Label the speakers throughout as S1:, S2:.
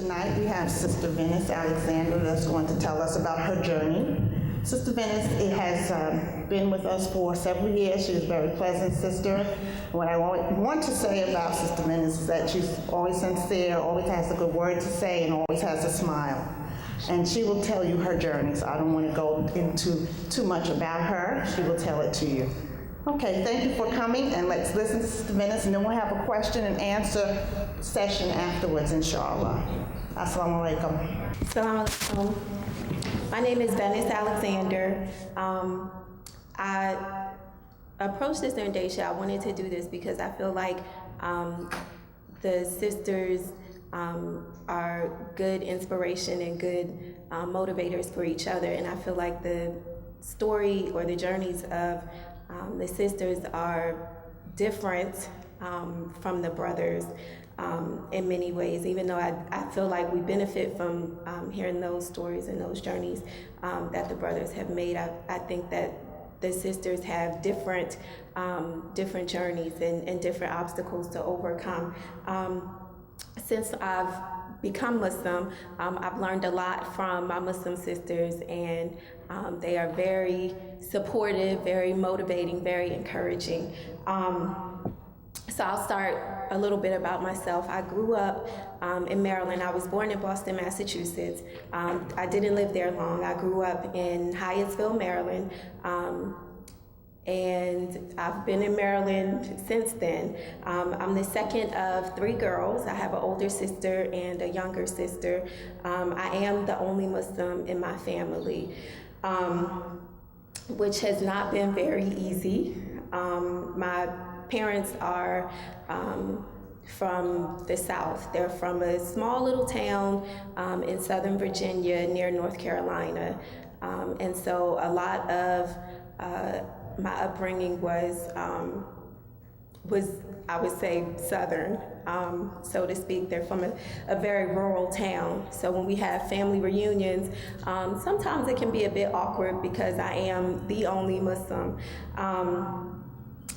S1: Tonight we have Sister Venice Alexander that's going to tell us about her journey. Sister Venice has been with us for several years. She's a very pleasant sister. What I want to say about Sister Venice is that she's always sincere, always has a good word to say, and always has a smile. And she will tell you her journey, so I don't want to go into too much about her. She will tell it to you. Okay, thank you for coming, and let's listen to Sister Venice, and then we'll have a question and answer session afterwards, inshallah. Assalamu alaikum.
S2: Assalamu alaikum. My name is Venice Alexander. I approached this Nurdesha. I wanted to do this because I feel like the sisters are good inspiration and good motivators for each other, and I feel like the story or the journeys of the sisters are different from the brothers in many ways, even though I feel like we benefit from hearing those stories and those journeys that the brothers have made. I think that the sisters have different journeys and different obstacles to overcome. Since I've become Muslim, I've learned a lot from my Muslim sisters, and they are very supportive, very motivating, very encouraging. So I'll start a little bit about myself. I grew up in Maryland. I was born in Boston, Massachusetts. I didn't live there long. I grew up in Hyattsville, Maryland. And I've been in Maryland since then. I'm the second of three girls. I have an older sister and a younger sister. I am the only Muslim in my family, which has not been very easy. My parents are from the South. They're from a small little town in Southern Virginia near North Carolina. And so a lot of my upbringing was I would say Southern, so to speak. They're from a very rural town. So when we have family reunions, sometimes it can be a bit awkward because I am the only Muslim.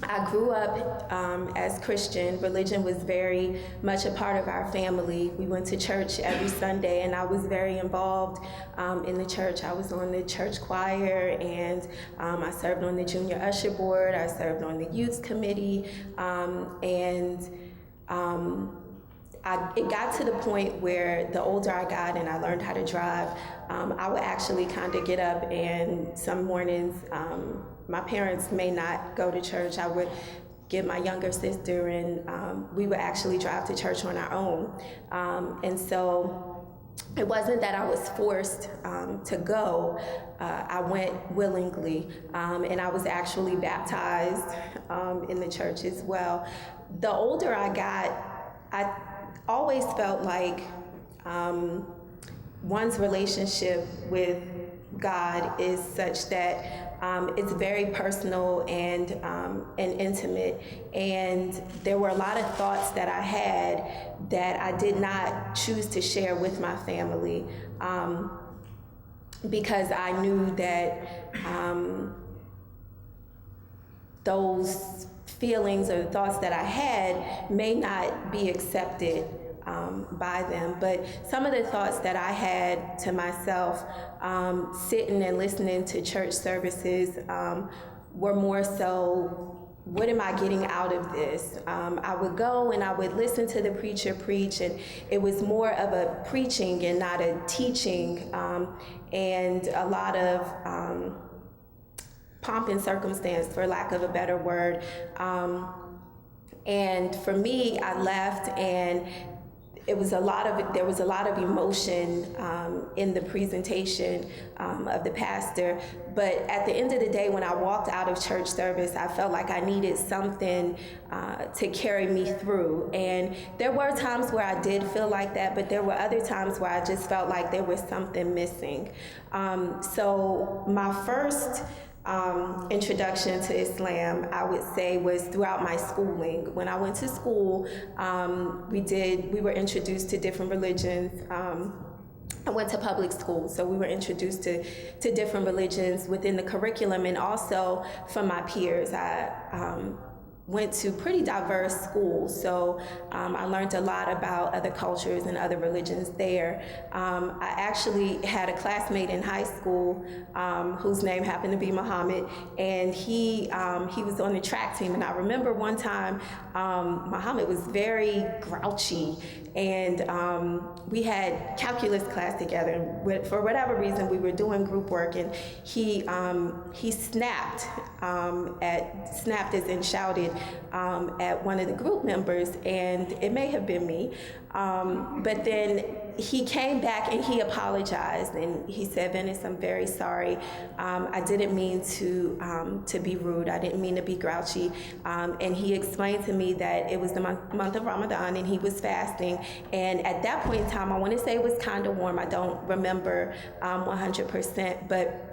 S2: I grew up as Christian. Religion was very much a part of our family. We went to church every Sunday, and I was very involved in the church. I was on the church choir, and I served on the junior usher board. I served on the youth committee, and it got to the point where the older I got and I learned how to drive, I would actually kind of get up, and some mornings, my parents may not go to church. I would get my younger sister, and we would actually drive to church on our own. And so it wasn't that I was forced to go. I went willingly, and I was actually baptized in the church as well. The older I got, I always felt like one's relationship with God is such that it's very personal and intimate. And there were a lot of thoughts that I had that I did not choose to share with my family because I knew that those feelings or the thoughts that I had may not be accepted by them. But some of the thoughts that I had to myself sitting and listening to church services were more so, what am I getting out of this? I would go and I would listen to the preacher preach, and it was more of a preaching and not a teaching, and a lot of pomp and circumstance, for lack of a better word. And for me, I left, and there was a lot of emotion in the presentation of the pastor. But at the end of the day, when I walked out of church service, I felt like I needed something to carry me through. And there were times where I did feel like that, but there were other times where I just felt like there was something missing. So my first introduction to Islam, I would say, was throughout my schooling. When I went to school, we were introduced to different religions. I went to public school, so we were introduced to different religions within the curriculum, and also from my peers. went to pretty diverse schools, so I learned a lot about other cultures and other religions there. I actually had a classmate in high school whose name happened to be Muhammad, and he was on the track team. And I remember one time Muhammad was very grouchy, and we had calculus class together. For whatever reason, we were doing group work, and he snapped snapped as in shouted at one of the group members, and it may have been me. But then he came back and he apologized, and he said, "Venice, I'm very sorry. I didn't mean to be rude. I didn't mean to be grouchy." And he explained to me that it was the month of Ramadan, and he was fasting. And at that point in time, I want to say it was kind of warm. I don't remember 100%, but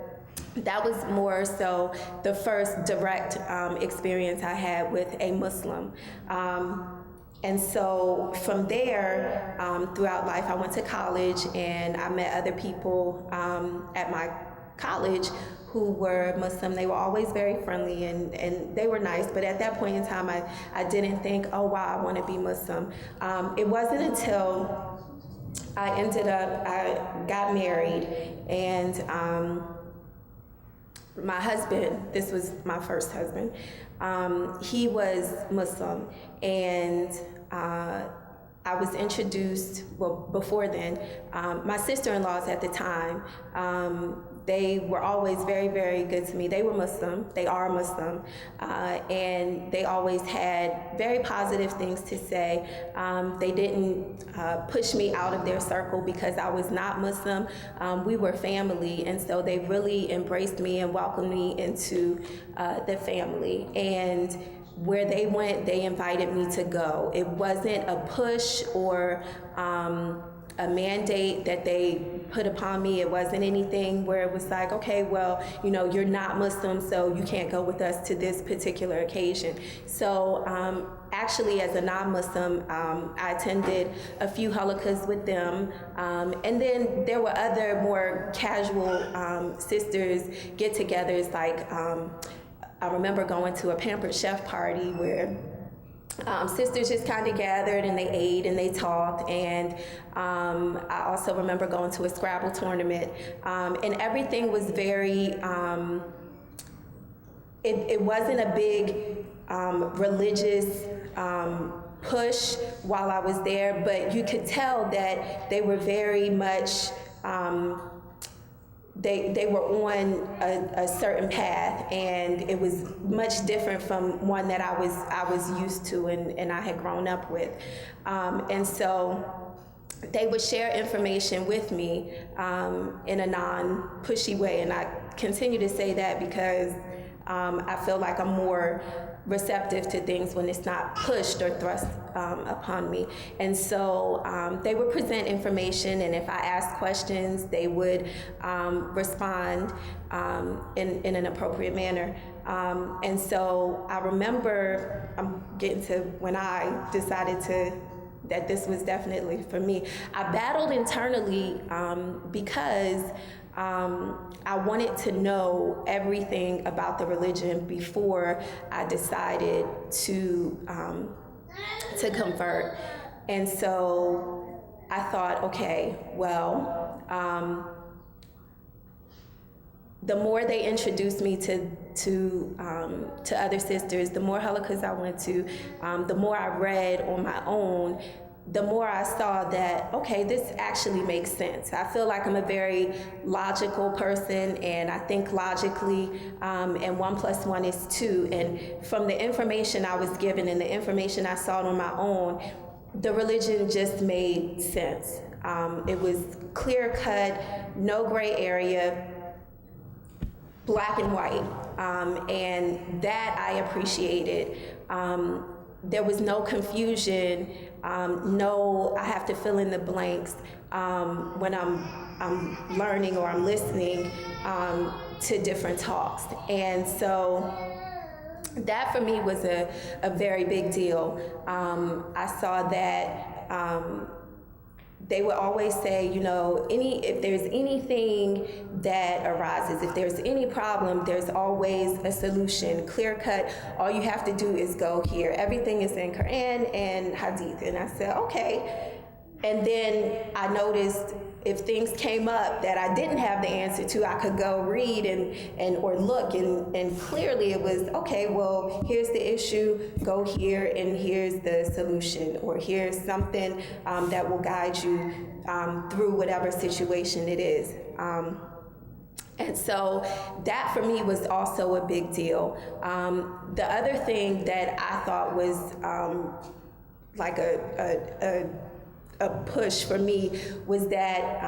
S2: that was more so the first direct experience I had with a Muslim. And so from there, throughout life, I went to college, and I met other people at my college who were Muslim. They were always very friendly, and they were nice, but at that point in time, I didn't think, oh wow, I want to be Muslim. It wasn't until I got married, and my husband, this was my first husband, he was Muslim, and I was introduced, well, before then, my sister-in-laws at the time, they were always very, very good to me. They were Muslim, they are Muslim, and they always had very positive things to say. They didn't push me out of their circle because I was not Muslim. We were family, and so they really embraced me and welcomed me into the family. And where they went, they invited me to go. It wasn't a push or a mandate that they put upon me. It wasn't anything where it was like, okay, well, you know, you're not Muslim, so you can't go with us to this particular occasion. So actually, as a non-Muslim, I attended a few halakas with them. And then there were other more casual sisters get-togethers, like I remember going to a Pampered Chef party where sisters just kind of gathered and they ate and they talked, and I also remember going to a Scrabble tournament, and everything was very, it wasn't a big religious push while I was there, but you could tell that they were very much, they were on a certain path, and it was much different from one that I was used to and I had grown up with. And so they would share information with me in a non-pushy way, and I continue to say that because I feel like I'm more receptive to things when it's not pushed or thrust upon me. And so they would present information, and if I asked questions, they would respond in an appropriate manner. And so I remember, I'm getting to when I decided that this was definitely for me. I battled internally because I wanted to know everything about the religion before I decided to convert. And so I thought, okay, well, the more they introduced me to other sisters, the more halakas I went to, the more I read on my own, the more I saw that, okay, this actually makes sense. I feel like I'm a very logical person, and I think logically, and 1 + 1 is 2. And from the information I was given and the information I saw on my own, the religion just made sense. It was clear cut, no gray area, black and white, and that I appreciated. There was no confusion, no I have to fill in the blanks when I'm learning or I'm listening to different talks. And so that for me was a very big deal. I saw that they would always say, if there's anything that arises, if there's any problem, there's always a solution, clear cut. All you have to do is go here. Everything is in Quran and Hadith. And I said, okay. And then I noticed if things came up that I didn't have the answer to, I could go read or look, and clearly it was, okay, well, here's the issue, go here, and here's the solution, or here's something that will guide you through whatever situation it is. And so that for me was also a big deal. The other thing that I thought was like a push for me was that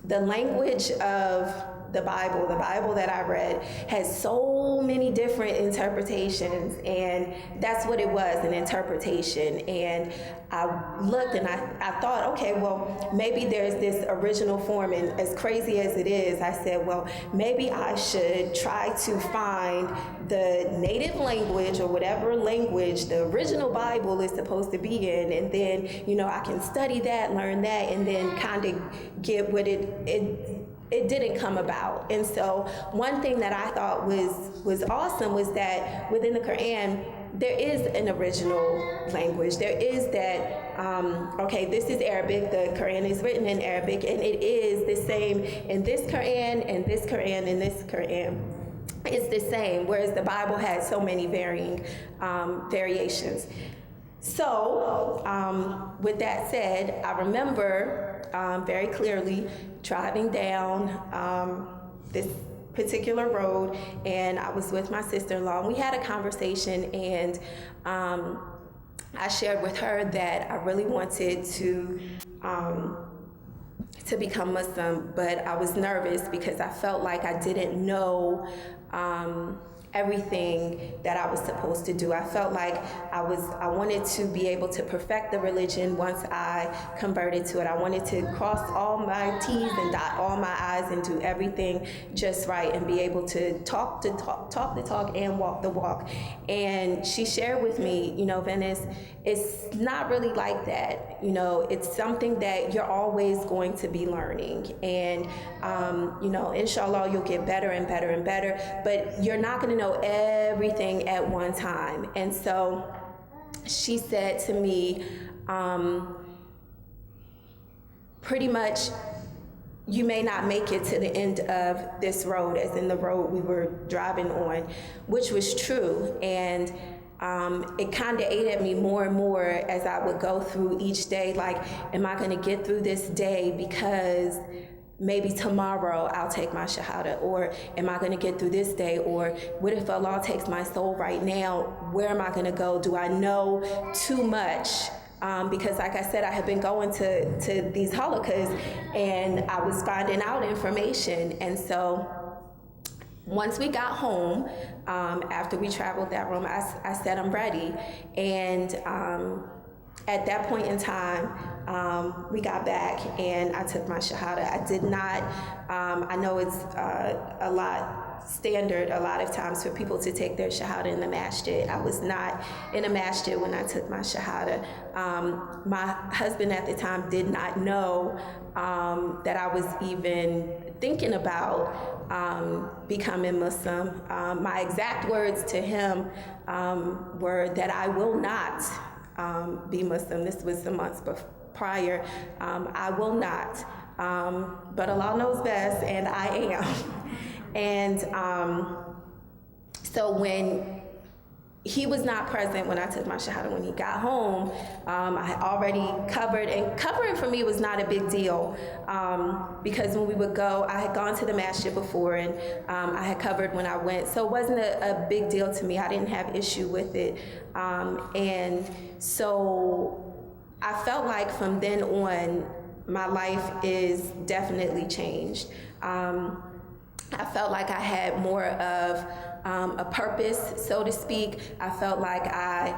S2: the language of the Bible that I read has so many different interpretations, and that's what it was, an interpretation. And I looked and I thought, okay, well, maybe there's this original form, and as crazy as it is, I said, well, maybe I should try to find the native language, or whatever language the original Bible is supposed to be in, and then, I can study that, learn that, and then kind of get what it didn't come about. And so one thing that I thought was awesome was that within the Quran, there is an original language. There is that, okay, this is Arabic, the Quran is written in Arabic, and it is the same in this Quran, and this Quran, and this Quran. It's the same, whereas the Bible has so many varying variations. So, with that said, I remember very clearly driving down this particular road, and I was with my sister-in-law. We had a conversation, and I shared with her that I really wanted to become Muslim, but I was nervous because I felt like I didn't know everything that I was supposed to do. I felt like I wanted to be able to perfect the religion once I converted to it. I wanted to cross all my T's and dot all my I's and do everything just right, and be able to talk the talk and walk the walk. And she shared with me, Venice, it's not really like that. It's something that you're always going to be learning. And, inshallah, you'll get better and better and better, but you're not going to know everything at one time. And so she said to me, pretty much, you may not make it to the end of this road, as in the road we were driving on, which was true. And it kind of ate at me more and more as I would go through each day, like, am I going to get through this day because maybe tomorrow I'll take my Shahada, or am I going to get through this day, or what if Allah takes my soul right now? Where am I going to go? Do I know too much? Because like I said, I had been going to these halakas, and I was finding out information. And so once we got home, after we traveled that room, I said, I'm ready. And at that point in time, we got back and I took my Shahada. I did not, I know it's a lot standard a lot of times for people to take their Shahada in the masjid. I was not in a masjid when I took my Shahada. My husband at the time did not know that I was even thinking about becoming Muslim. My exact words to him were that I will not be Muslim. This was the months prior. I will not, but Allah knows best, and I am. And so when he was not present when I took my Shahada, when he got home, I had already covered, and covering for me was not a big deal, because when we would go, I had gone to the masjid before, and I had covered when I went, so it wasn't a big deal to me. I didn't have issue with it, and so I felt like from then on, my life is definitely changed. I felt like I had more of a purpose, so to speak. I felt like I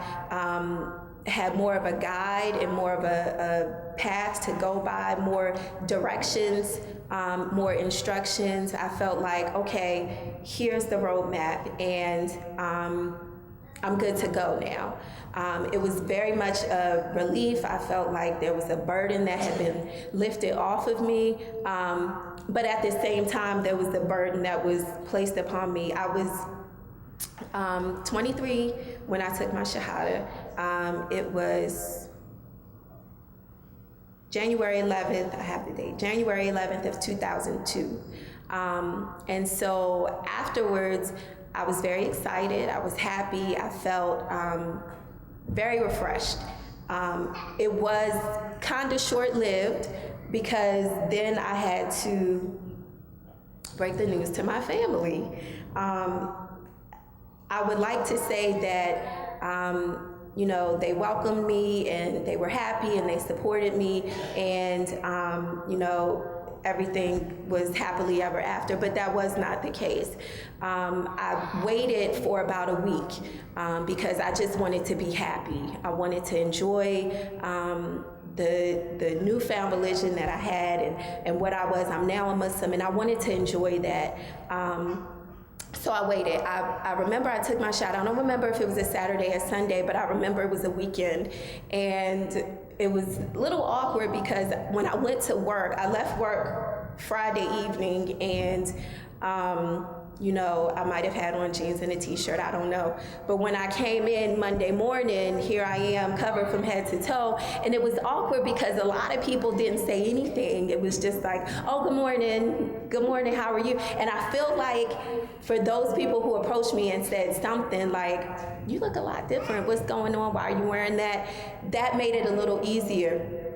S2: had more of a guide and more of a path to go by, more directions, more instructions. I felt like, okay, here's the roadmap, and I'm good to go now. It was very much a relief. I felt like there was a burden that had been lifted off of me. But at the same time, there was a burden that was placed upon me. I was 23 when I took my Shahada. It was January 11th, I have the date, January 11th of 2002. And so afterwards, I was very excited, I was happy, I felt very refreshed. It was kind of short-lived because then I had to break the news to my family. I would like to say that you know, they welcomed me and they were happy and they supported me, and you know, everything was happily ever after, but that was not the case. I waited for about a week because I just wanted to be happy. I wanted to enjoy the newfound religion that I had and what I was. I'm now a Muslim, and I wanted to enjoy that. So I waited. I remember I took my shot. I don't remember if it was a Saturday or Sunday, but I remember it was a weekend. And it was a little awkward because when I went to work, I left work Friday evening, and you know, I might have had on jeans and a t-shirt, I don't know. But when I came in Monday morning, here I am covered from head to toe. And it was awkward because a lot of people didn't say anything. It was just like, oh, good morning, how are you? And I feel like for those people who approached me and said something like, you look a lot different, what's going on, why are you wearing that? That made it a little easier,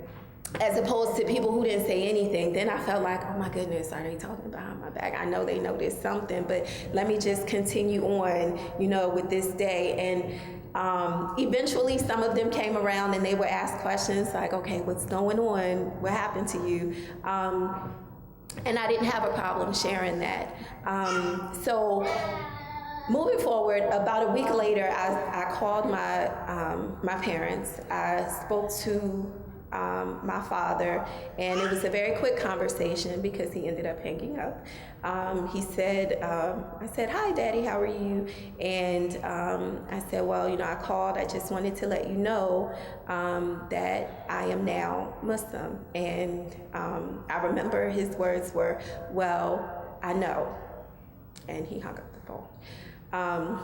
S2: as opposed to people who didn't say anything. Then I felt like, oh my goodness, are they talking behind my back? I know they noticed something, but let me just continue on, you know, with this day. And eventually some of them came around and they would ask questions like, okay, what's going on? What happened to you? And I didn't have a problem sharing that. So moving forward, about a week later, I called my parents. I spoke to my father, and it was a very quick conversation because he ended up hanging up. He said, I said, hi, Daddy, how are you? And I said, well, you know, I called. I just wanted to let you know that I am now Muslim. And I remember his words were, well, I know. And he hung up the phone.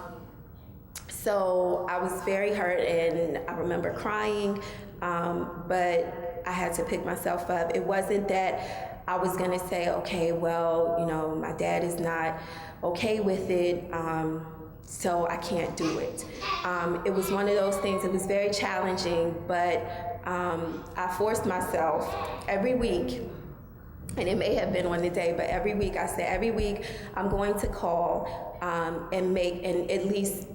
S2: So I was very hurt, and I remember crying. But I had to pick myself up. It wasn't that I was gonna say, okay, well, you know, my dad is not okay with it, so I can't do it. It was one of those things. It was very challenging, but I forced myself every week, and it may have been on the day, but every week I said, every week I'm going to call and at least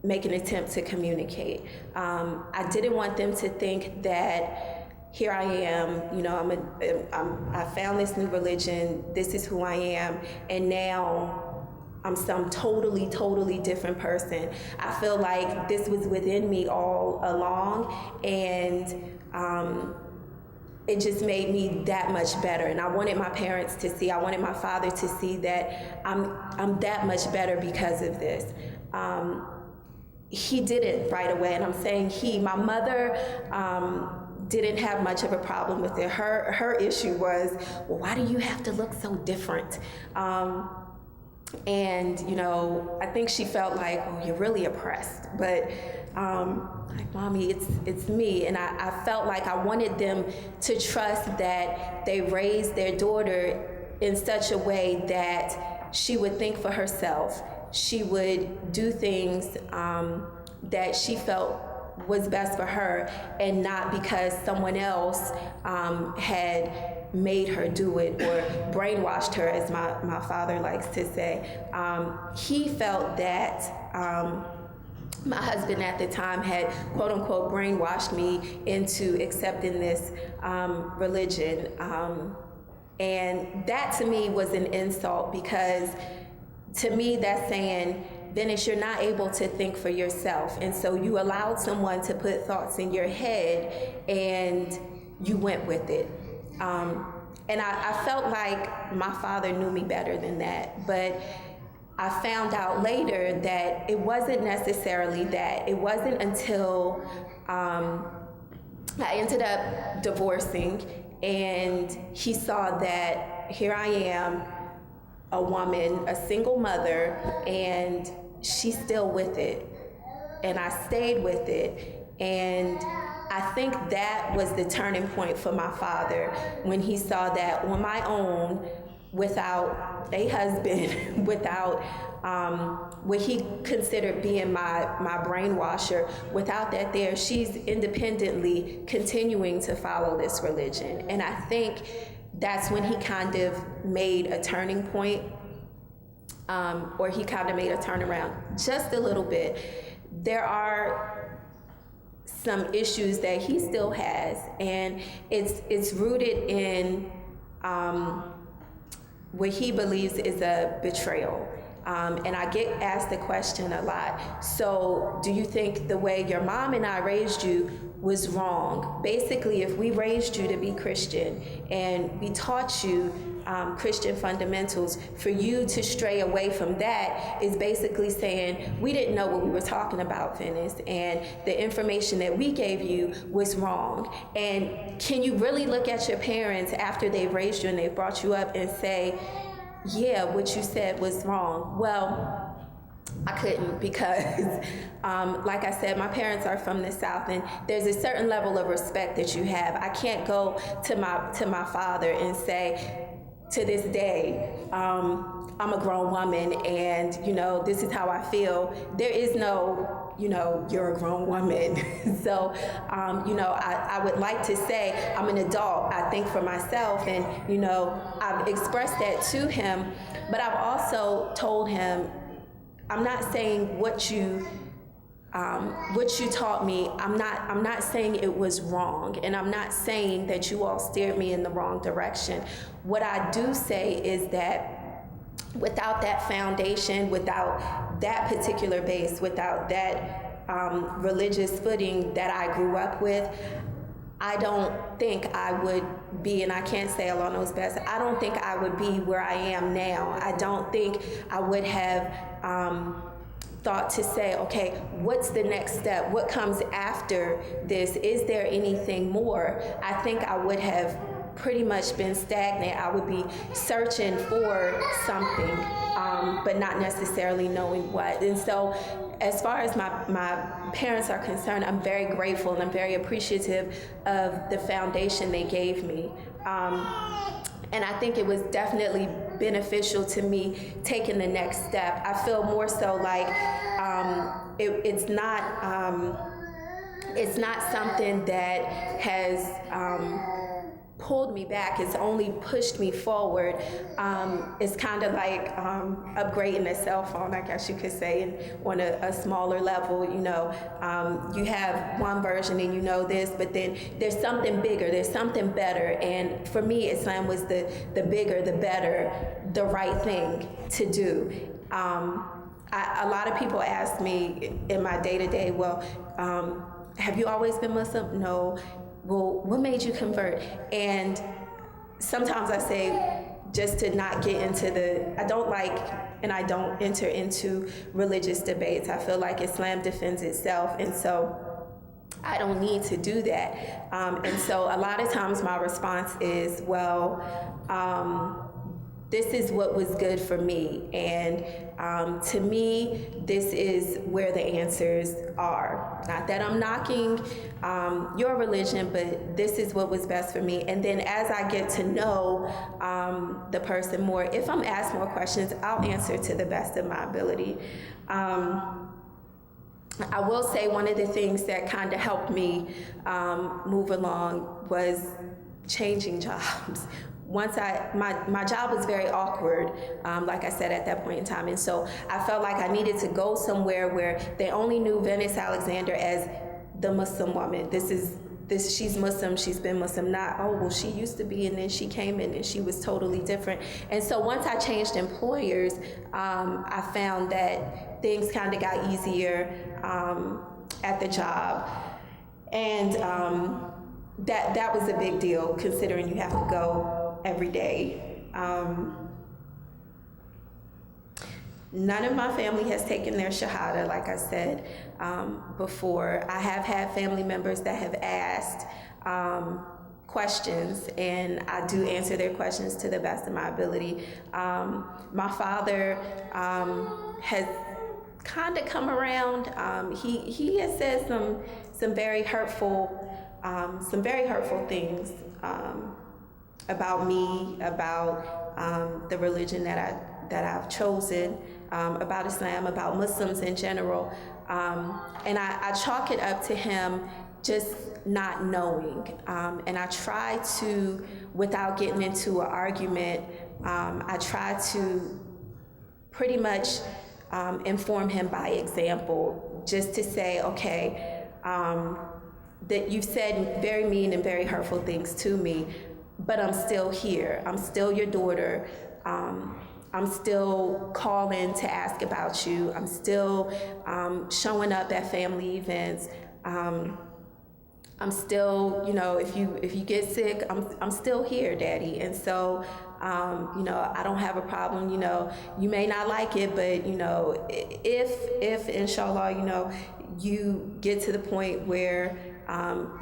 S2: make an attempt to communicate. I didn't want them to think that here I am, you know, I found this new religion, this is who I am, and now I'm some totally different person. I feel like this was within me all along, and it just made me that much better. And I wanted my parents to see, I wanted my father to see that I'm that much better because of this. He did it right away, and I'm saying my mother didn't have much of a problem with it. Her issue was, well, why do you have to look so different? And, you know, I think she felt like, oh, you're really oppressed. But like, Mommy, it's me. And I felt like I wanted them to trust that they raised their daughter in such a way that she would think for herself. She would do things that she felt was best for her, and not because someone else had made her do it or brainwashed her, as my father likes to say. He felt that my husband at the time had, quote unquote, brainwashed me into accepting this religion. And that to me was an insult, because to me that's saying, Venice, you're not able to think for yourself. And so you allowed someone to put thoughts in your head and you went with it. And I felt like my father knew me better than that. But I found out later that it wasn't necessarily that. It wasn't until I ended up divorcing, and he saw that here I am, a woman, a single mother, and she's still with it. And I stayed with it. And I think that was the turning point for my father, when he saw that on my own, without a husband, without what he considered being my brainwasher, without that there, she's independently continuing to follow this religion. And I think that's when he kind of made a turning point, or he kind of made a turnaround just a little bit. There are some issues that he still has, and it's rooted in what he believes is a betrayal. And I get asked the question a lot, so do you think the way your mom and I raised you was wrong? Basically, if we raised you to be Christian and we taught you Christian fundamentals, for you to stray away from that is basically saying we didn't know what we were talking about, Venice, and the information that we gave you was wrong. And can you really look at your parents after they've raised you and they've brought you up and say, yeah, what you said was wrong? Well, I couldn't, because like I said, my parents are from the South, and there's a certain level of respect that you have. I can't go to my father and say, to this day, I'm a grown woman, and this is how I feel. There is no, you're a grown woman. So, I would like to say I'm an adult. I think for myself, and I've expressed that to him, but I've also told him, I'm not saying what you taught me. I'm not saying it was wrong, and I'm not saying that you all steered me in the wrong direction. What I do say is that without that foundation, without that particular base, without that religious footing that I grew up with, I don't think I would be, and I can't say Allah knows best, I don't think I would be where I am now. I don't think I would have thought to say, okay, what's the next step? What comes after this? Is there anything more? I think I would have pretty much been stagnant. I would be searching for something, but not necessarily knowing what. And so as far as my parents are concerned, I'm very grateful and I'm very appreciative of the foundation they gave me. And I think it was definitely beneficial to me taking the next step. I feel more so like it's not something that has pulled me back. It's only pushed me forward. It's kind of like upgrading a cell phone, I guess you could say, and on a smaller level. You have one version and this, but then there's something bigger, there's something better. And for me, Islam was the bigger, the better, the right thing to do. A lot of people ask me in my day-to-day, well, have you always been Muslim? No. Well, what made you convert? And sometimes I say, just to not get into I don't enter into religious debates. I feel like Islam defends itself, and so I don't need to do that. And so a lot of times my response is, well, this is what was good for me, and to me, this is where the answers are. Not that I'm knocking your religion, but this is what was best for me. And then as I get to know the person more, if I'm asked more questions, I'll answer to the best of my ability. I will say one of the things that kind of helped me move along was changing jobs. Once my job was very awkward, like I said, at that point in time. And so I felt like I needed to go somewhere where they only knew Venice Alexander as the Muslim woman. She's Muslim, she's been Muslim, not, oh, well, she used to be, and then she came in and she was totally different. And so once I changed employers, I found that things kind of got easier at the job. And that was a big deal, considering you have to go every day. None of my family has taken their Shahada, like I said before. I have had family members that have asked questions, and I do answer their questions to the best of my ability. My father has kind of come around. He has said some very hurtful things about me, about the religion that I've chosen, about Islam, about Muslims in general, and I chalk it up to him just not knowing, and I try to, without getting into an argument, I try to pretty much inform him by example, just to say, okay, that you've said very mean and very hurtful things to me, but I'm still here. I'm still your daughter. I'm still calling to ask about you. I'm still showing up at family events. I'm still, if you get sick, I'm still here, Daddy. And so, I don't have a problem. You may not like it, but if inshallah, you get to the point where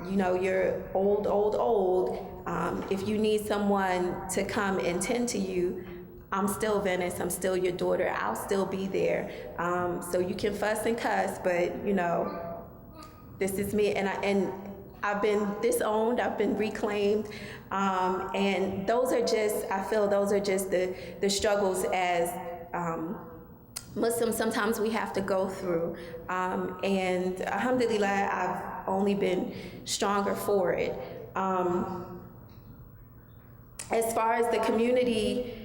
S2: you're old. If you need someone to come and tend to you, I'm still Venice. I'm still your daughter. I'll still be there. So you can fuss and cuss, but this is me, and I've been disowned. I've been reclaimed, and I feel those are just the struggles as Muslims sometimes we have to go through, and alhamdulillah, I've only been stronger for it. As far as the community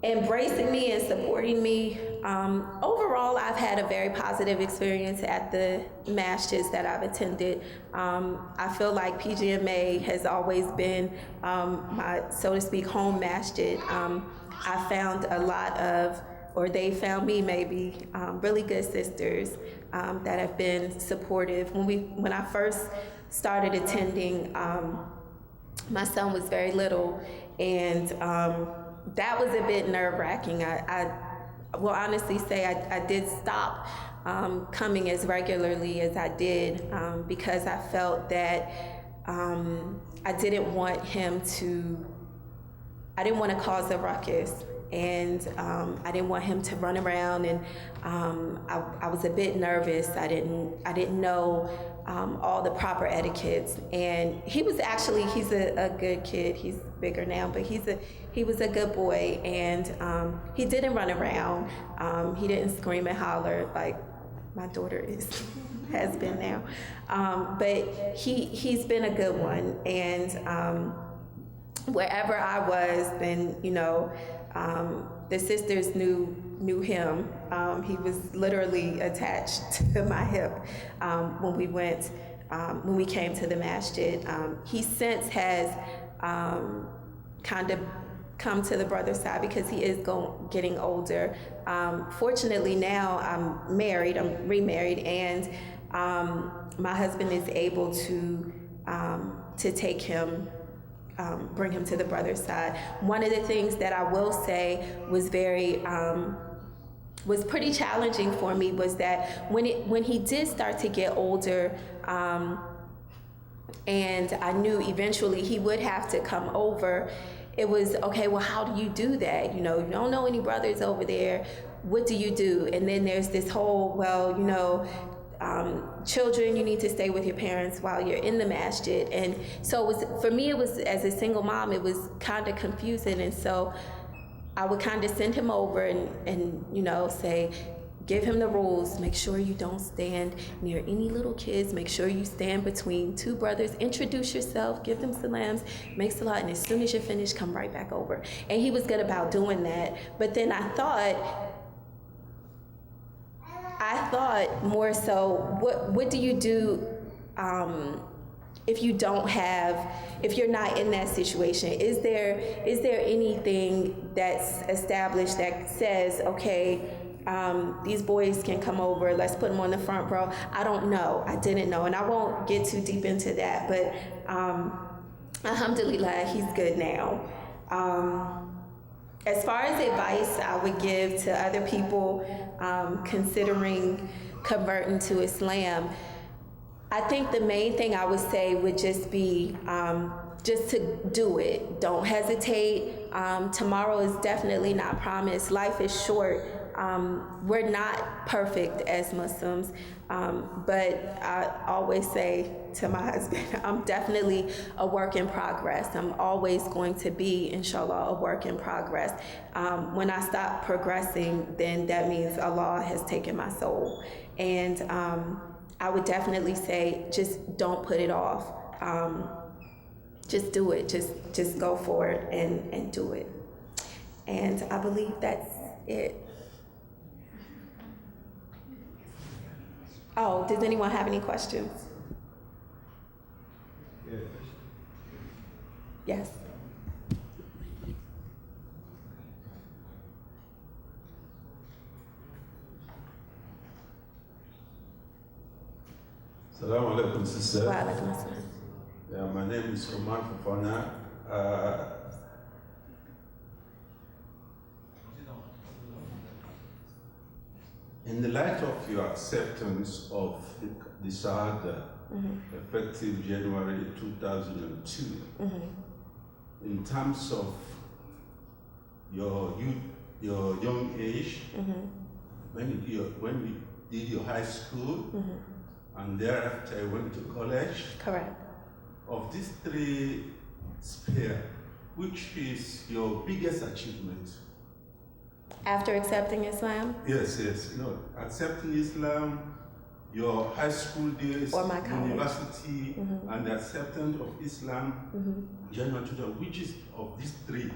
S2: embracing me and supporting me, overall I've had a very positive experience at the masjids that I've attended. I feel like PGMA has always been my, so to speak, home masjid. I found a lot of, or they found me maybe, really good sisters that have been supportive. When I first started attending, my son was very little, and that was a bit nerve-wracking. I will honestly say I did stop coming as regularly as I did because I felt that I didn't want to cause a ruckus, and I didn't want him to run around, and I was a bit nervous. I didn't know all the proper etiquettes, and he's a good kid. He's bigger now, but he was a good boy, and he didn't run around. He didn't scream and holler like my daughter has been now, but he's been a good one, and wherever I was, then the sisters knew him. He was literally attached to my hip when we came to the masjid. He since has kind of come to the brother side because he is getting older. Fortunately now I'm remarried, and my husband is able to take him, bring him to the brother side. One of the things that I will say was was pretty challenging for me was that when he did start to get older, and I knew eventually he would have to come over, it was, okay, well, how do you do that? You don't know any brothers over there. What do you do? And then there's this whole, children, you need to stay with your parents while you're in the masjid. And so for me, it was, as a single mom, it was kind of confusing. And so I would kind of send him over and say, give him the rules. Make sure you don't stand near any little kids. Make sure you stand between two brothers. Introduce yourself, give them salams, make salat, and as soon as you're finished, come right back over. And he was good about doing that. But then I thought more so, what do you do if you're not in that situation? Is there anything that's established that says, okay, these boys can come over, let's put them on the front row? I don't know. I didn't know, and I won't get too deep into that, but alhamdulillah, he's good now. As far as advice I would give to other people considering converting to Islam, I think the main thing I would say would just be just to do it. Don't hesitate. Tomorrow is definitely not promised. Life is short. We're not perfect as Muslims, but I always say to my husband, I'm definitely a work in progress. I'm always going to be, inshallah, a work in progress. When I stop progressing, then that means Allah has taken my soul. And I would definitely say, just don't put it off. Just do it. Just go for it and do it. And I believe that's it. Oh, does anyone have any questions? Yes.
S3: Assalamu alaikum, sister.
S2: Wa alaikum assalam.
S3: Yeah, my name is Roman Fofana. In the light of your acceptance of the Shahada, effective January 2002, in terms of your youth, your young age, when you did your high school, and thereafter you went to college,
S2: Correct.
S3: of these three spheres, which is your biggest achievement?
S2: After accepting Islam?
S3: Yes. Accepting Islam, your high school days,
S2: Or my college.
S3: university, and the acceptance of Islam, January 2000, which is of these three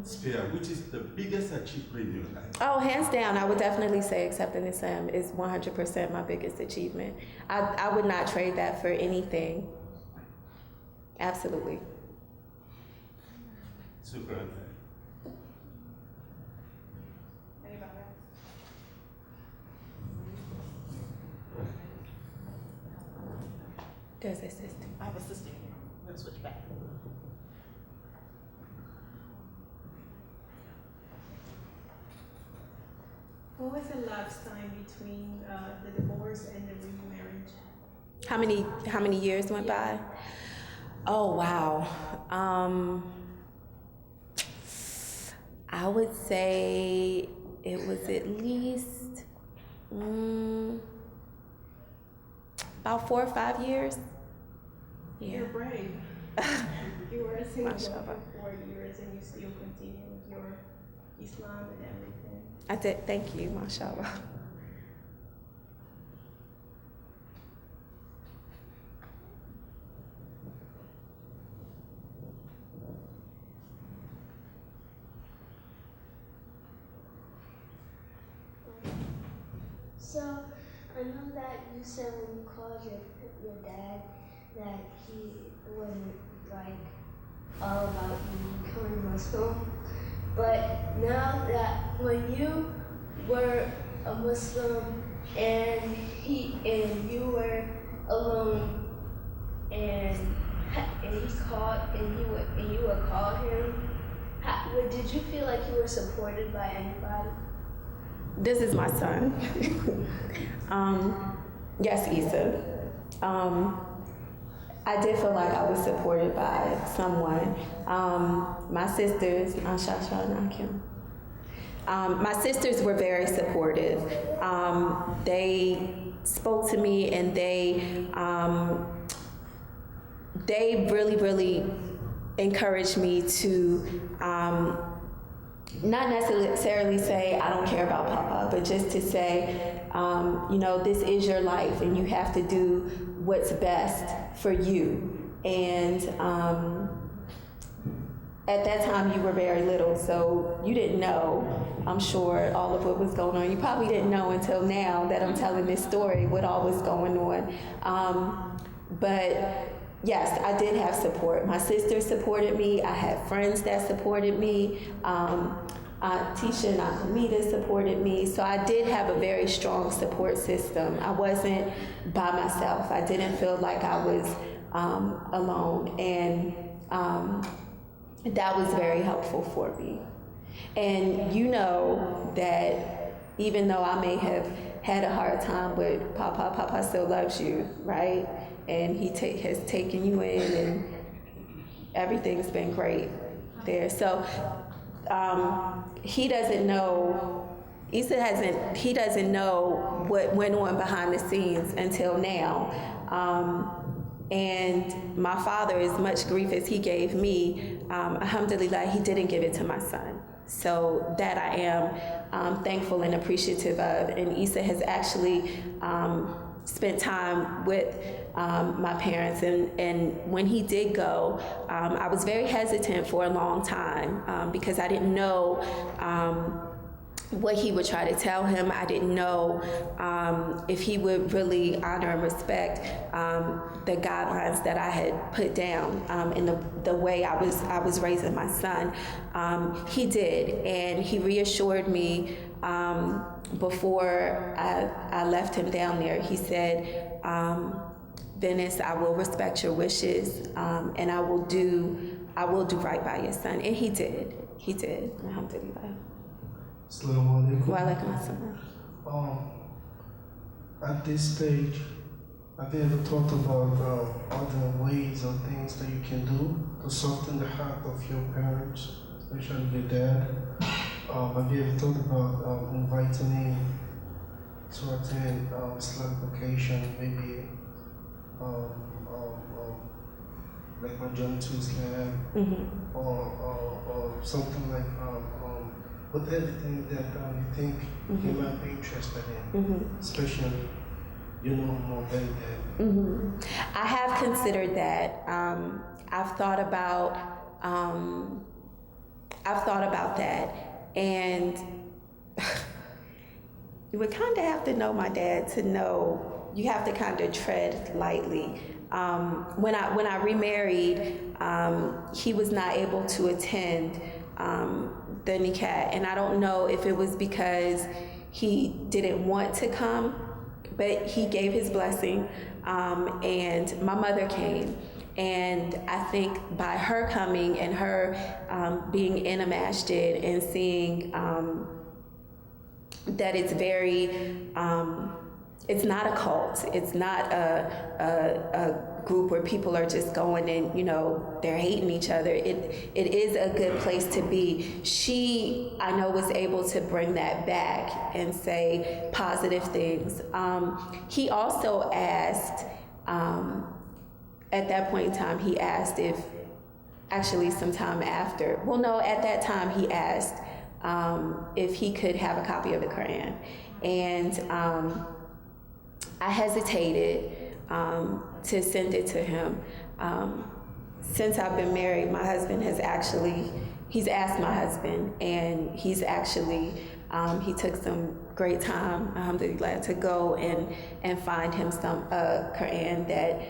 S3: spheres, which is the biggest achievement in your life?
S2: Oh, hands down, I would definitely say accepting Islam is 100% my biggest achievement. I would not trade that for anything. Absolutely.
S3: Super.
S2: There's a sister.
S1: I have a sister here. We'll switch back.
S4: What was the lapse time between the divorce and the remarriage?
S2: How many years went by? Oh wow. I would say it was at least about 4 or 5 years. Yeah.
S4: You're brave. You were a single
S2: Mashallah.
S4: for 4 years and you still continue with your Islam and everything.
S2: I did. Thank you, mashallah.
S5: So, I know that you said when you called your dad that he wasn't like all about you becoming Muslim. But now that when you were a Muslim and you were alone and he called and you would call him, did you feel like you were supported by anybody?
S2: This is my son. Yes, Issa. I did feel like I was supported by someone. My sisters, Shasha and Akim. My sisters were very supportive. They spoke to me and they really, really encouraged me to not necessarily say, I don't care about Papa, but just to say, this is your life and you have to do what's best for you. And at that time you were very little, so you didn't know, I'm sure, all of what was going on. You probably didn't know until now that I'm telling this story, what all was going on. But yes, I did have support. My sister supported me. I had friends that supported me. Tisha and Akamita supported me. So I did have a very strong support system. I wasn't by myself. I didn't feel like I was alone. And that was very helpful for me. And you know that even though I may have had a hard time with Papa, Papa still loves you, right? And he has taken you in, and everything's been great there. So he doesn't know, he doesn't know what went on behind the scenes until now. And my father, as much grief as he gave me, alhamdulillah, he didn't give it to my son. So that I am thankful and appreciative of. And Issa has actually spent time with my parents, and when he did go, I was very hesitant for a long time because I didn't know what he would try to tell him. I didn't know if he would really honor and respect the guidelines that I had put down in the way I was raising my son. He did, and he reassured me before I left him down there. He said, Venice, I will respect your wishes, and I will do right by your son. And he did, alhamdulillah.
S6: Assalamu alaikum.
S2: Wa alaikum assalam.
S6: At this stage, have you ever thought about other ways or things that you can do to soften the heart of your parents, especially your dad? Have you ever thought about inviting him to attend Islamic occasion, maybe like my journey to Islam, or something like with everything that you think he might be interested in, especially you know more than that.
S2: I have considered that. I've thought about that, and you would kind of have to know my dad to know. You have to kind of tread lightly. When I remarried, he was not able to attend the nikah, and I don't know if it was because he didn't want to come, but he gave his blessing, and my mother came. And I think by her coming and her being in a masjid and seeing that it's very, it's not a cult, it's not a group where people are just going and, you know, they're hating each other. It is a good place to be. She, I know, was able to bring that back and say positive things. He also asked, at that point in time, he asked if, actually sometime after, well no, at that time he asked if he could have a copy of the Quran. And I hesitated to send it to him. Since I've been married, my husband has actually, he's asked my husband, and he's actually, he took some great time, alhamdulillah, to go and find him some Quran that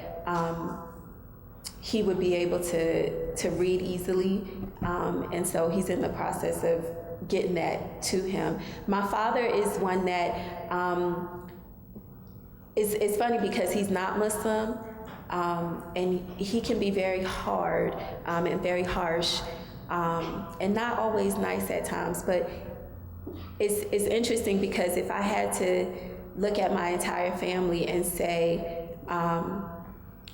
S2: he would be able to read easily. And so he's in the process of getting that to him. My father is one that, it's funny because he's not Muslim, and he can be very hard and very harsh, and not always nice at times. But it's interesting because if I had to look at my entire family and say,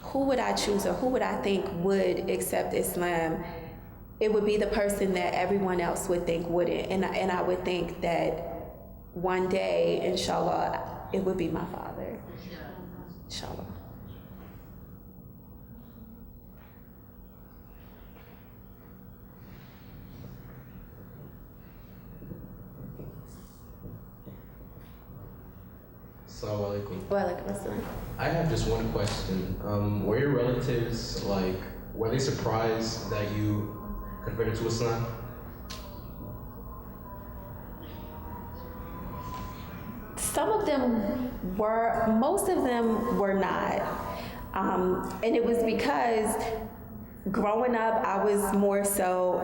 S2: who would I choose or who would I think would accept Islam, it would be the person that everyone else would think wouldn't. And I would think that one day, inshallah, it would be my father. Inshallah.
S7: Assalamu alaikum.
S2: Wa alaikum assalam.
S7: I have just one question. Were your relatives, like, were they surprised that you converted to Islam?
S2: Some of them were, most of them were not. And it was because growing up, I was more so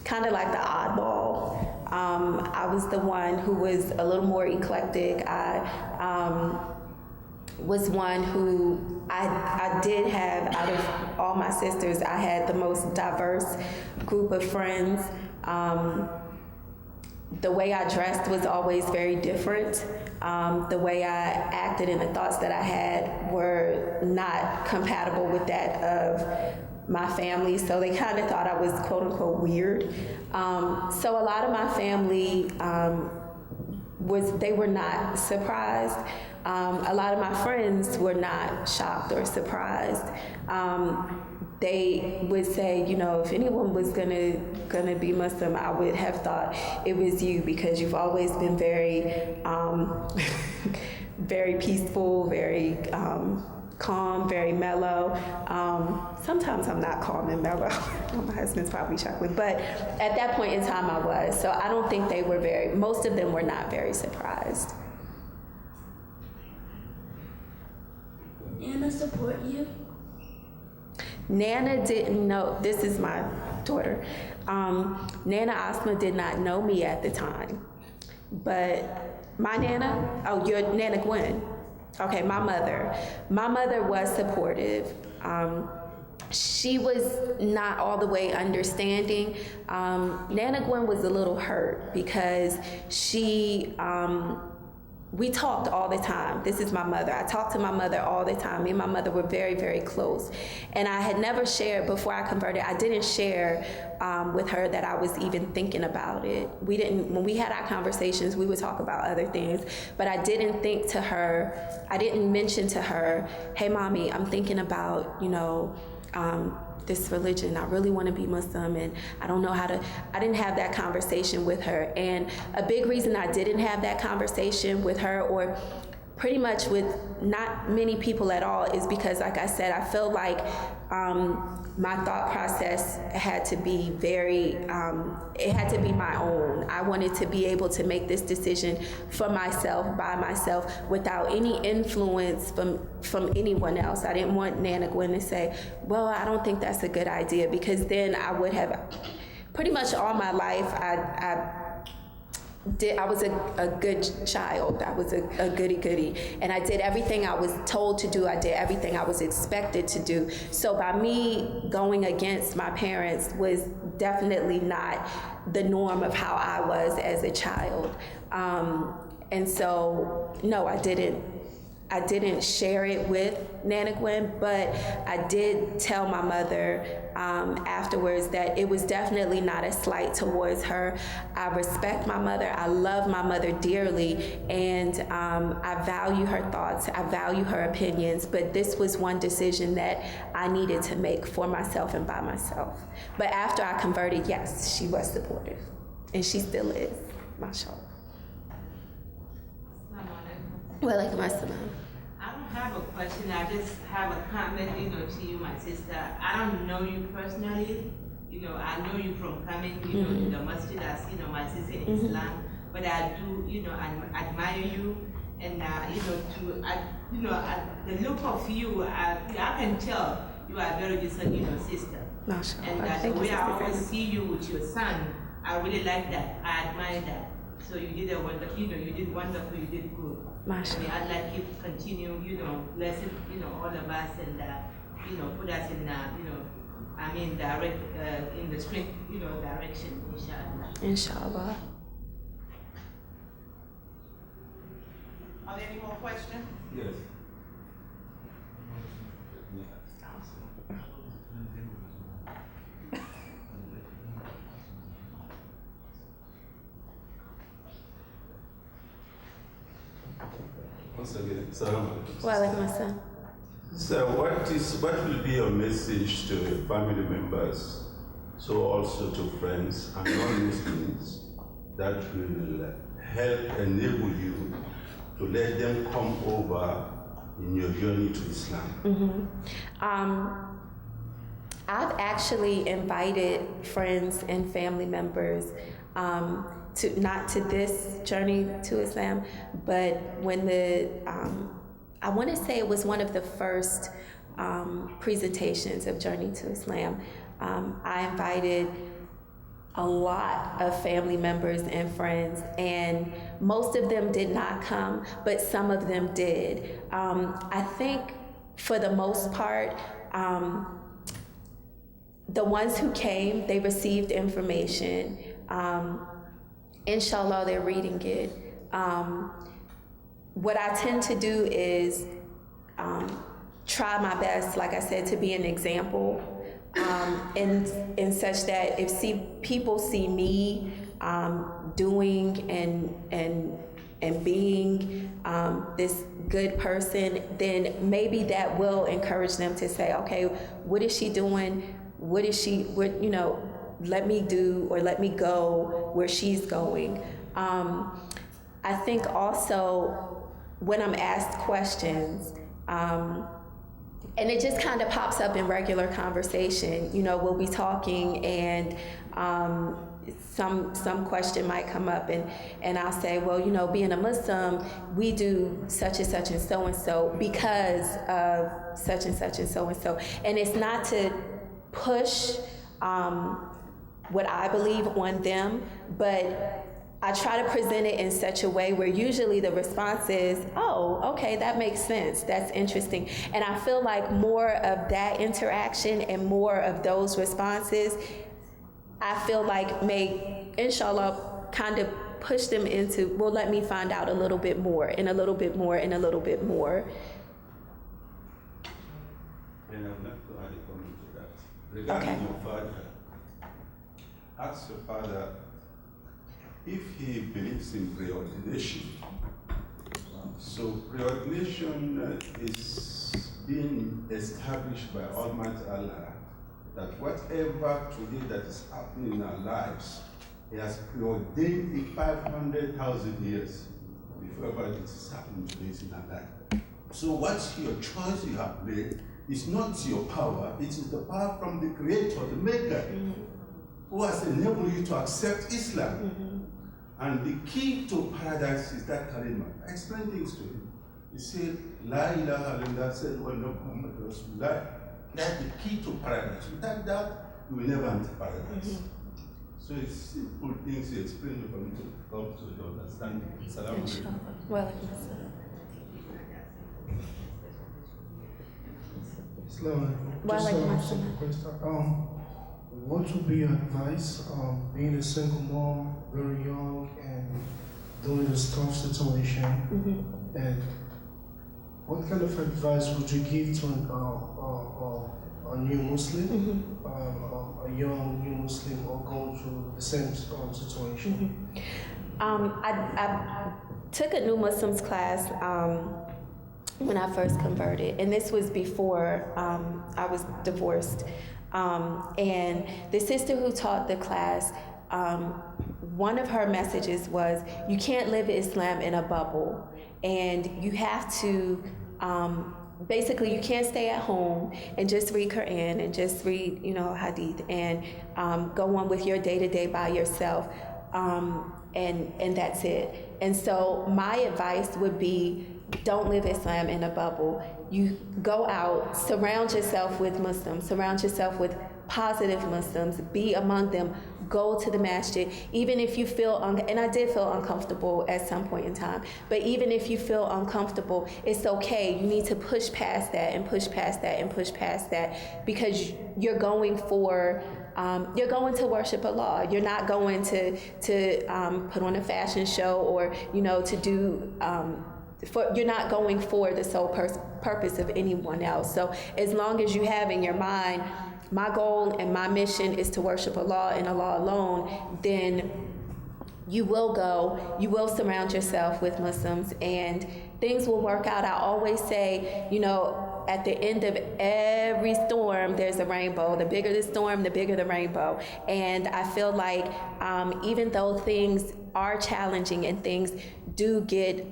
S2: kind of like the oddball. I was the one who was a little more eclectic. was one who I did have, out of all my sisters, I had the most diverse group of friends. The way I dressed was always very different. The way I acted and the thoughts that I had were not compatible with that of my family, so they kind of thought I was quote unquote weird. So a lot of my family they were not surprised. A lot of my friends were not shocked or surprised. They would say, you know, if anyone was gonna be Muslim, I would have thought it was you, because you've always been very, very peaceful, very calm, very mellow. Sometimes I'm not calm and mellow. My husband's probably chuckling, but at that point in time I was. So I don't think they were most of them were not very surprised.
S5: Nana support you?
S2: Nana didn't know, this is my daughter. Nana Asma did not know me at the time, but my Nana, oh, your Nana Gwen. Okay, my mother was supportive. She was not all the way understanding. Nana Gwen was a little hurt because we talked all the time. This is my mother. I talked to my mother all the time. Me and my mother were very, very close. And I had never shared, before I converted, I didn't share with her that I was even thinking about it. When we had our conversations, we would talk about other things, but I didn't mention to her, hey mommy, I'm thinking about, you know, this religion. I really want to be Muslim and I don't know how to, I didn't have that conversation with her. And a big reason I didn't have that conversation with her, or pretty much with not many people at all, is because, like I said, I felt like my thought process had to be it had to be my own. I wanted to be able to make this decision for myself, by myself, without any influence from anyone else. I didn't want Nana Gwen to say, well, I don't think that's a good idea, because then I would have, pretty much all my life, I was a good child. I was a goody-goody. And I did everything I was told to do. I did everything I was expected to do. So by me going against my parents was definitely not the norm of how I was as a child. And so, no, I didn't share it with Nana Gwen, but I did tell my mother afterwards that it was definitely not a slight towards her. I respect my mother. I love my mother dearly, and I value her thoughts. I value her opinions, but this was one decision that I needed to make for myself and by myself. But after I converted, yes, she was supportive, and she still is, mashallah. Walaikum assalam.
S8: I don't have a question, I just have a comment, to you, my sister. I don't know you personally, I know you from coming, to the masjid as, my sister in Islam, but I do, I admire you, and, the look of you, I can tell you are very decent, sister. And the way I always see you with your son, I really like that, I admire that. So you did wonderful, you did wonderful, you did good. I'd like you to continue, bless it, all of us, and, put us in, direct, in the straight, direction, inshallah.
S2: Inshallah.
S9: Are there any more questions?
S3: Yes. Once again,
S2: Walaikum assalam.
S3: So what will be your message to family members, so also to friends and non-Muslims, that will help enable you to let them come over in your journey to Islam?
S2: I've actually invited friends and family members not to this journey to Islam, but when I want to say it was one of the first presentations of Journey to Islam, I invited a lot of family members and friends, and most of them did not come, but some of them did. I think for the most part, the ones who came, they received information. Inshallah, they're reading it. What I tend to do is try my best, like I said, to be an example, in such that if people see me doing and being this good person, then maybe that will encourage them to say, okay, what is she doing? Let me do or let me go where she's going. I think also when I'm asked questions, and it just kind of pops up in regular conversation, we'll be talking and some question might come up and I'll say, well, being a Muslim, we do such and so because of such and so. And it's not to push what I believe on them, but I try to present it in such a way where usually the response is, oh, okay, that makes sense, that's interesting. And I feel like more of that interaction and more of those responses, I feel like may, inshallah, kind of push them into, well, let me find out a little bit more and a little bit more and a little bit more.
S3: And I'd like to add a comment to that. Regarding your father, ask your father if he believes in preordination. So preordination is being established by Almighty Allah, that whatever today that is happening in our lives, He has preordained it 500,000 years before it is happening today in our life. So what's your choice you have made is not your power, it is the power from the Creator, the Maker, who has enabled you to accept Islam. And the key to paradise is that kalima. I explained things to him. He said, La ilaha illallah, said, well, no, Muhammad Rasulullah. That's the key to paradise. Without that, you will never enter paradise. So it's simple things you explain for me to come to the understanding. Salaam alaikum.
S2: Well,
S6: Just a simple question. What would be your advice being a single mom, very young, and doing this tough situation? And what kind of advice would you give to a new Muslim, a young new Muslim, or going through the same situation?
S2: I took a new Muslims class when I first converted, and this was before I was divorced. And the sister who taught the class, one of her messages was, you can't live Islam in a bubble, and you have to, basically you can't stay at home and just read Quran and just read, Hadith and go on with your day-to-day by yourself, and that's it. And so my advice would be, don't live Islam in a bubble. You go out, surround yourself with Muslims, surround yourself with positive Muslims, be among them, go to the masjid, even if you feel, and I did feel uncomfortable at some point in time, but even if you feel uncomfortable, it's okay. You need to push past that and push past that and push past that, because you're going to worship Allah. You're not going to put on a fashion show or, to do, you're not going for the sole purpose of anyone else. So as long as you have in your mind, my goal and my mission is to worship Allah and Allah alone, then you will go, you will surround yourself with Muslims, and things will work out. I always say, at the end of every storm, there's a rainbow. The bigger the storm, the bigger the rainbow. And I feel like even though things are challenging and things do get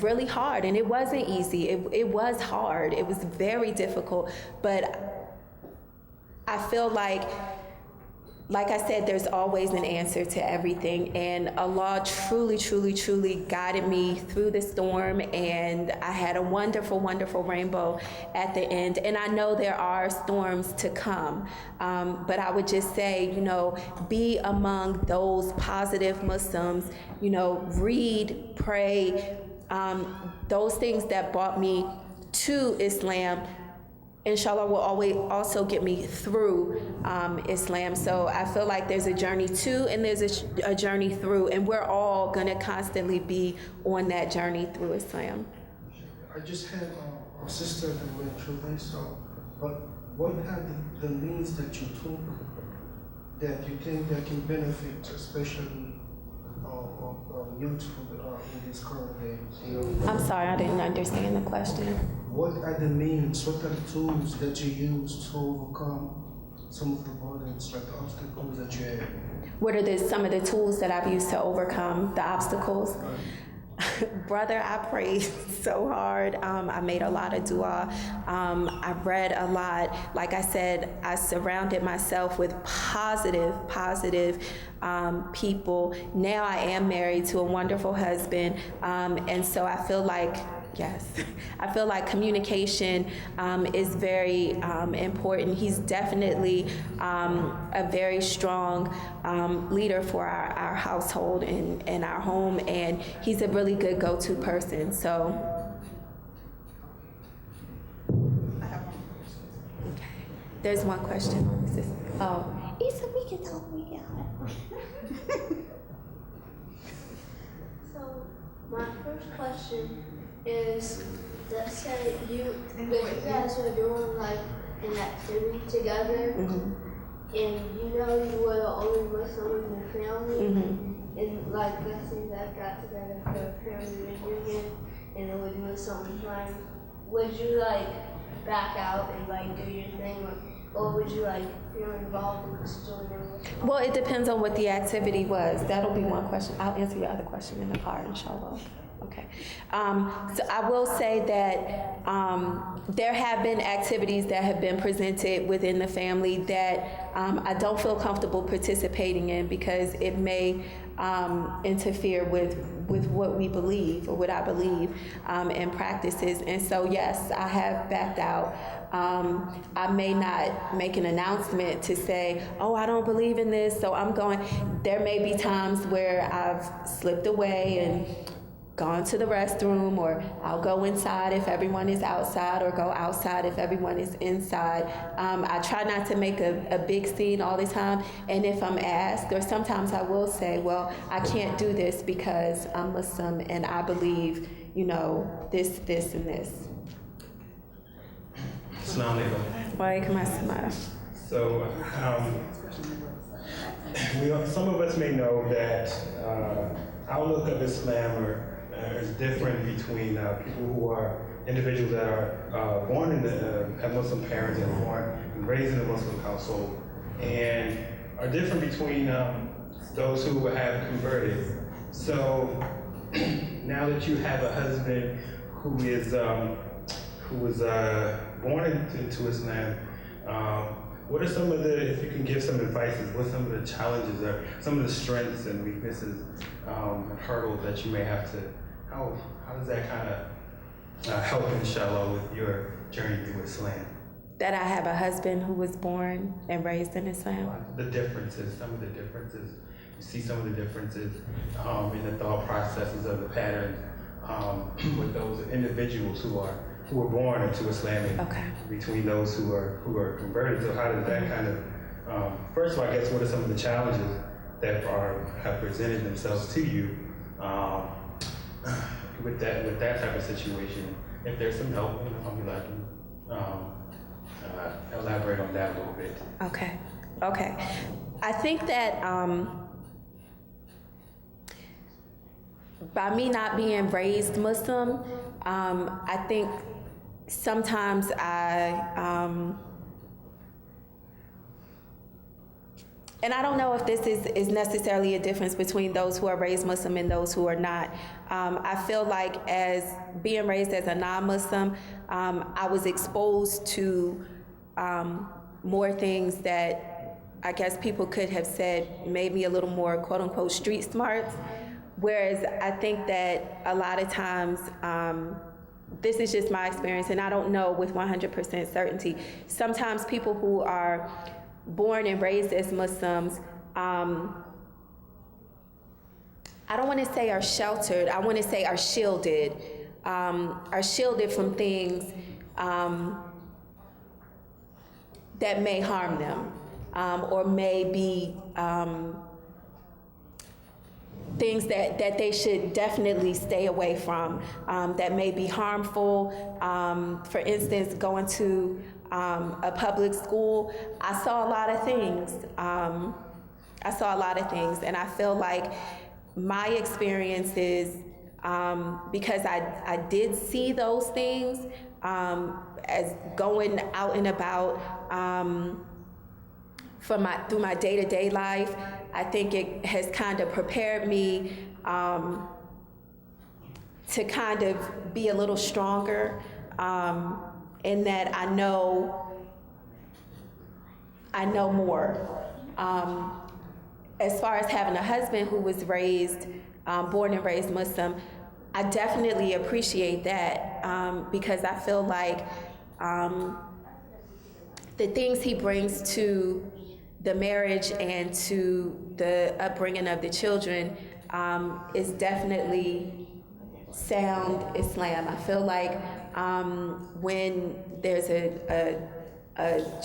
S2: really hard, and it wasn't easy, it was hard, it was very difficult, but I feel like like I said, there's always an answer to everything, and Allah truly guided me through the storm, and I had a wonderful rainbow at the end. And I know there are storms to come, but I would just say, be among those positive Muslims, read, pray, those things that brought me to Islam, inshallah, will always also get me through Islam. So I feel like there's a journey to and there's a journey through, and we're all going to constantly be on that journey through Islam.
S6: I just had a sister that went through this, but what are the means that you took that you think that can benefit, especially youth in these current days?
S2: I'm sorry, I didn't understand the question.
S6: What are the means, what are the tools that you use to overcome some of the burdens, like the obstacles that you have?
S2: What are some of the tools that I've used to overcome the obstacles? Brother, I prayed so hard. I made a lot of dua. I read a lot. Like I said, I surrounded myself with positive people. Now I am married to a wonderful husband, and so I feel like, yes, I feel like communication is very important. He's definitely a very strong leader for our household and our home, and he's a really good go-to person. So, okay, there's one question. Oh, Issa, we can talk me out.
S5: So, my first question is, let's say you guys were doing like an activity together, and you were the only Muslim in the family, and like let's say you guys got together for a family reunion, and then we're doing something fun. Would you like back out and like do your thing, or would you like feel involved in just doing it?
S2: Well, it depends on what the activity was. That'll be one question. I'll answer your other question in the car, inshallah. Okay. So I will say that there have been activities that have been presented within the family that I don't feel comfortable participating in because it may interfere with what we believe or what I believe and practices. And so, yes, I have backed out. I may not make an announcement to say, oh, I don't believe in this, so I'm going. There may be times where I've slipped away and gone to the restroom, or I'll go inside if everyone is outside, or go outside if everyone is inside. I try not to make a big scene all the time, and if I'm asked, or sometimes I will say, well, I can't do this because I'm Muslim and I believe, this, and this.
S10: Assalamu alaikum.
S2: Walaikum assalam.
S10: So, some of us may know that outlook of Islam is different between people who are individuals that are born have Muslim parents and born and raised in a Muslim household, and are different between those who have converted. So now that you have a husband who was born into Islam, what are some of if you can give some advices, what some of the challenges are, some of the strengths and weaknesses and hurdles that you may have to, how does that kind of help, inshallah, with your journey through Islam?
S2: That I have a husband who was born and raised in Islam.
S10: The differences, some of the differences, you see some of the differences in the thought processes of the patterns with those individuals who were born into Islam, and between those who are converted. So how does that kind of, first of all, I guess, what are some of the challenges that have presented themselves to you with that type of situation? If there's some help, I'll be like, elaborate on that a little bit.
S2: Okay. I think that by me not being raised Muslim, I think sometimes and I don't know if this is necessarily a difference between those who are raised Muslim and those who are not. I feel like as being raised as a non-Muslim, I was exposed to more things that I guess people could have said made me a little more quote unquote street smart. Whereas I think that a lot of times, this is just my experience, and I don't know with 100% certainty. Sometimes people who are born and raised as Muslims, I don't want to say are sheltered, I want to say are shielded from things that may harm them, or may be things that they should definitely stay away from, that may be harmful. For instance, going to a public school, I saw a lot of things. And I feel like my experiences, because I did see those things as going out and about through my day-to-day life, I think it has kind of prepared me to kind of be a little stronger, in that I know more. As far as having a husband who was born and raised Muslim, I definitely appreciate that, because I feel like the things he brings to the marriage and to the upbringing of the children is definitely sound Islam. I feel like when there's a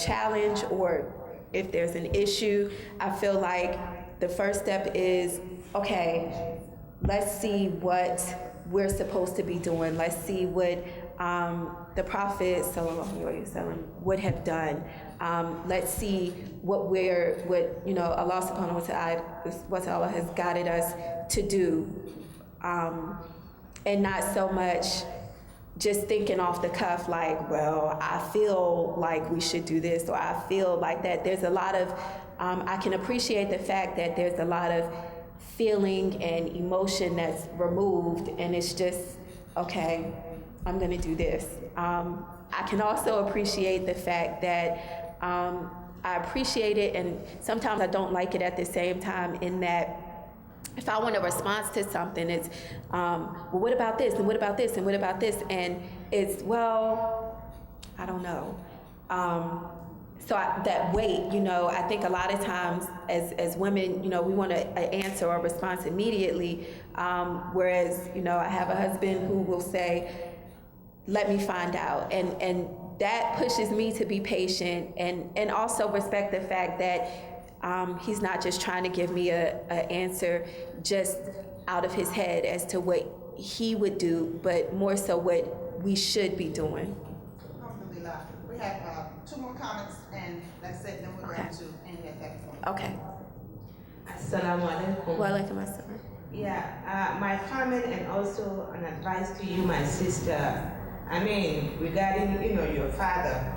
S2: challenge, or if there's an issue, I feel like the first step is, okay, let's see what we're supposed to be doing. Let's see what the Prophet ﷺ would have done. Let's see what Allah subhanahu wa ta'ala has guided us to do. And not so much just thinking off the cuff like, well, I feel like we should do this, or I feel like that. There's a lot of, I can appreciate the fact that there's a lot of feeling and emotion that's removed, and it's just, okay, I'm gonna do this. I can also appreciate the fact that I appreciate it, and sometimes I don't like it at the same time, in that if I want a response to something, it's, well, what about this, and what about this, and what about this? And it's, well, I don't know. That weight, I think a lot of times as women, we want an answer or a response immediately, whereas, I have a husband who will say, let me find out. And that pushes me to be patient, and also respect the fact that he's not just trying to give me an answer just out of his head as to what he would do, but more so what we should be doing.
S1: Alhamdulillah. We have 2 more comments, and that's it, then we're going to end at that point.
S2: Okay.
S8: Assalamu alaikum.
S2: Wa alaikum assalam.
S8: Yeah, my comment and also an advice to you, my sister. Regarding, your father.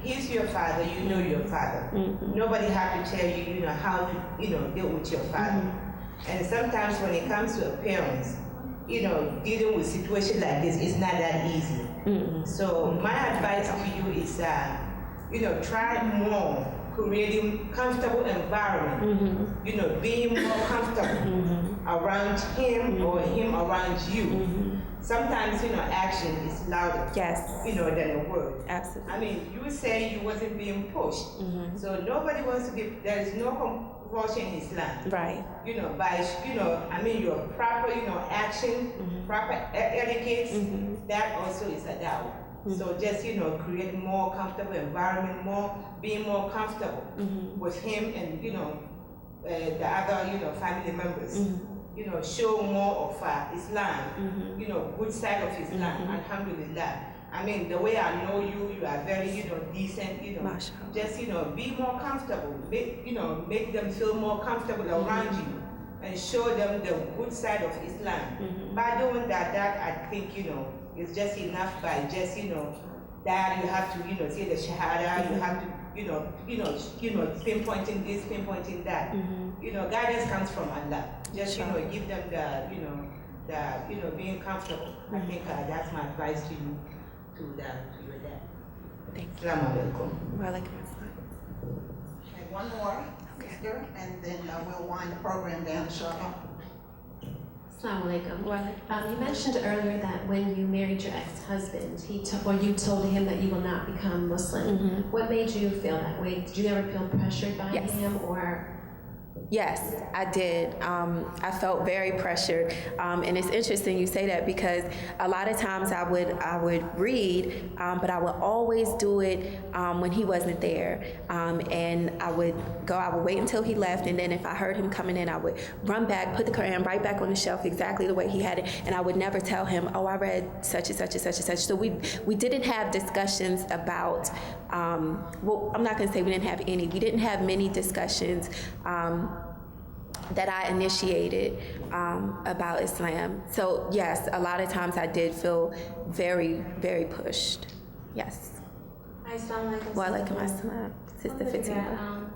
S8: He's your father, you know your father. Mm-hmm. Nobody had to tell you, how to, deal with your father. Mm-hmm. And sometimes when it comes to parents, dealing with situations like this is not that easy. Mm-hmm. So my advice to you is, try more creating comfortable environment. Mm-hmm. Being more comfortable around him or him around you. Mm-hmm. Sometimes, action is louder,
S2: yes,
S8: than a word.
S2: Absolutely.
S8: You say you wasn't being pushed. Mm-hmm. So nobody wants to be, there is no compulsion in Islam.
S2: Right.
S8: By, your proper, action, proper etiquette, that also is a dawah. So just, create more comfortable environment, being more comfortable with him and, the other, family members. Show more of Islam, good side of Islam, alhamdulillah. The way I know you, you are very, decent, just, be more comfortable, make them feel more comfortable around you and show them the good side of Islam. By doing that, I think, it's just enough by just, that you have to, say the Shahada, you have to, pinpointing this, pinpointing that. Guidance comes from Allah. Just, give them the, being comfortable. I think that's my advice to you, to your dad.
S2: Thank you.
S8: Assalamu alaikum.
S2: Wa alaikum assalam.
S1: one more, sister, and then we'll wind the program down shortly.
S11: Assalamu alaikum. You mentioned earlier that when you married your ex-husband, you told him that you will not become Muslim.
S2: Mm-hmm.
S11: What made you feel that way? Did you ever feel pressured by him, or?
S2: Yes, I did. I felt very pressured, and it's interesting you say that because a lot of times I would read, but I would always do it when he wasn't there, and I would wait until he left, and then if I heard him coming in, I would run back, put the Quran right back on the shelf exactly the way he had it, and I would never tell him, oh, I read such and such and such and such. So we didn't have discussions about. Well, I'm not going to say we didn't have any. We didn't have many discussions that I initiated about Islam. So yes, a lot of times I did feel very, very pushed. Yes.
S11: Assalamu alaikum.
S2: Wa alaikum assalam, Sister Fatima.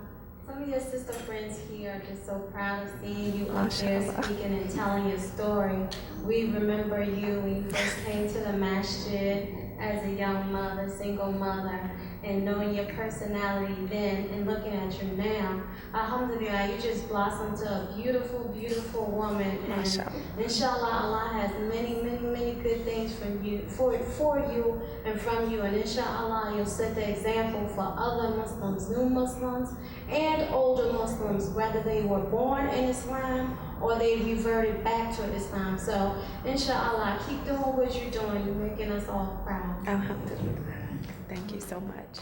S11: Some of your sister friends here are just so proud of seeing you up there speaking and telling your story. We remember you when you first came to the masjid as a young mother, single mother, and knowing your personality then and looking at you now. Alhamdulillah, you just blossomed to a beautiful, beautiful woman. And inshallah, Allah has many, many, many good things from you, for you and from you. And inshallah, you'll set the example for other Muslims, new Muslims, and older Muslims, whether they were born in Islam or they reverted back to Islam. So inshallah, keep doing what you're doing. You're making us all proud.
S2: Alhamdulillah. Thank you so much.